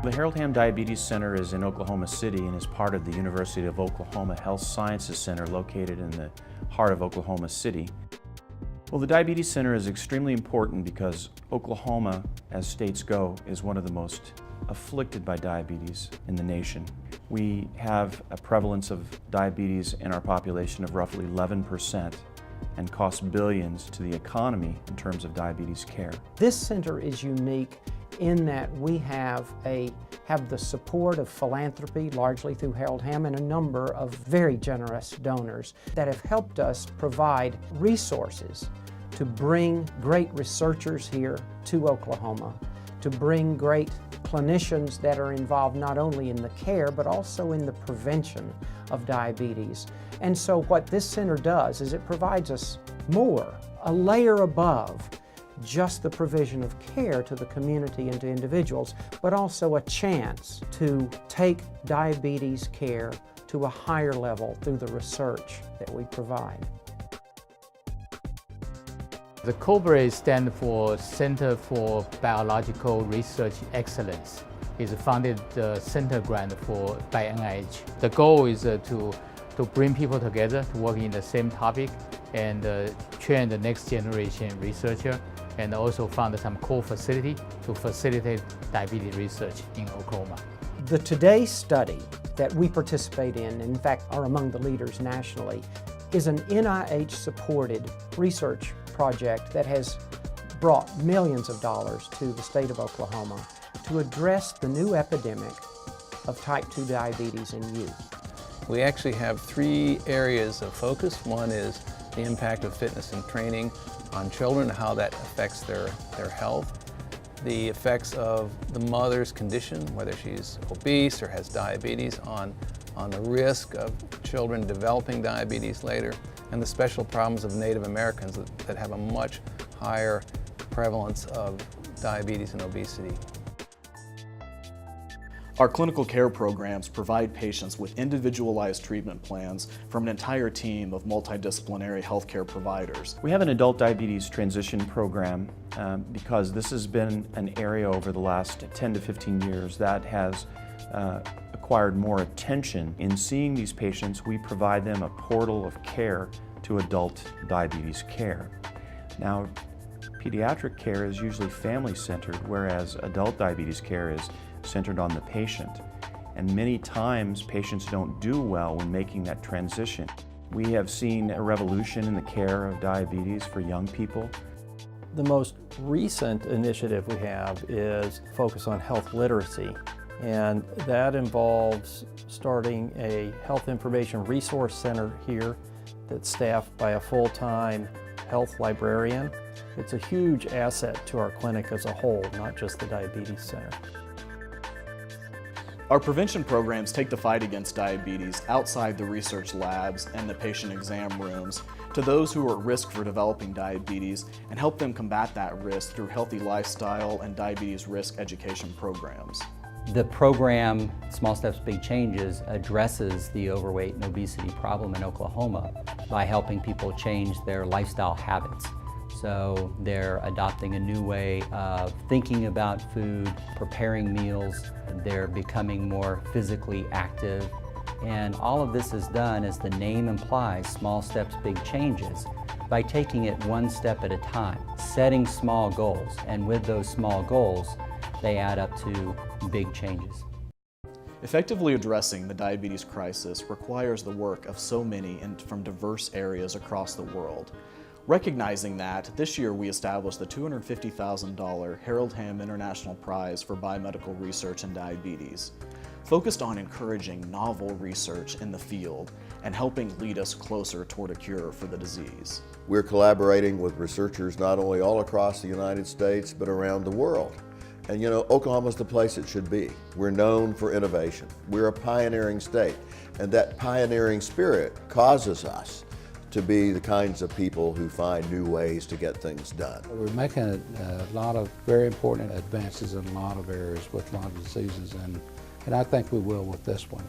The Hamm Diabetes Center is in Oklahoma City and is part of the University of Oklahoma Health Sciences Center located in the heart of Oklahoma City. Well, the Diabetes Center is extremely important because Oklahoma, as states go, is one of the most afflicted by diabetes in the nation. We have a prevalence of diabetes in our population of roughly 11% and costs billions to the economy in terms of diabetes care. This center is unique in that we have the support of philanthropy, largely through Harold Hamm, and a number of very generous donors that have helped us provide resources to bring great researchers here to Oklahoma, to bring great clinicians that are involved not only in the care but also in the prevention of diabetes. And so what this center does is it provides us more, a layer above just the provision of care to the community and to individuals, but also a chance to take diabetes care to a higher level through the research that we provide. The COBRA stands for Center for Biological Research Excellence. It's a funded center grant by NIH. The goal is to bring people together to work in the same topic and train the next generation researcher, and also fund some core facility to facilitate diabetes research in Oklahoma. The Today study that we participate in fact are among the leaders nationally, is an NIH-supported research project that has brought millions of dollars to the state of Oklahoma to address the new epidemic of type 2 diabetes in youth. We actually have three areas of focus. One is the impact of fitness and training on children, how that affects their health. The effects of the mother's condition, whether she's obese or has diabetes, on the risk of children developing diabetes later, and the special problems of Native Americans that have a much higher prevalence of diabetes and obesity. Our clinical care programs provide patients with individualized treatment plans from an entire team of multidisciplinary healthcare providers. We have an adult diabetes transition program because this has been an area over the last 10 to 15 years that has acquired more attention. In seeing these patients, we provide them a portal of care to adult diabetes care. Now, pediatric care is usually family-centered, whereas adult diabetes care is centered on the patient. And many times, patients don't do well when making that transition. We have seen a revolution in the care of diabetes for young people. The most recent initiative we have is focus on health literacy, and that involves starting a health information resource center here that's staffed by a full-time health librarian. It's a huge asset to our clinic as a whole, not just the Diabetes Center. Our prevention programs take the fight against diabetes outside the research labs and the patient exam rooms to those who are at risk for developing diabetes and help them combat that risk through healthy lifestyle and diabetes risk education programs. The program, Small Steps, Big Changes, addresses the overweight and obesity problem in Oklahoma by helping people change their lifestyle habits. So they're adopting a new way of thinking about food, preparing meals, they're becoming more physically active, and all of this is done, as the name implies, Small Steps, Big Changes, by taking it one step at a time, setting small goals, and with those small goals, they add up to big changes. Effectively addressing the diabetes crisis requires the work of so many and from diverse areas across the world. Recognizing that, this year we established the $250,000 Harold Hamm International Prize for Biomedical Research in Diabetes, focused on encouraging novel research in the field and helping lead us closer toward a cure for the disease. We're collaborating with researchers not only all across the United States, but around the world. And you know, Oklahoma's the place it should be. We're known for innovation. We're a pioneering state, and that pioneering spirit causes us to be the kinds of people who find new ways to get things done. We're making a lot of very important advances in a lot of areas with a lot of diseases, and I think we will with this one.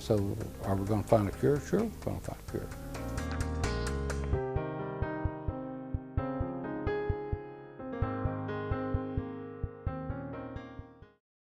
So are we going to find a cure? Sure, we're going to find a cure.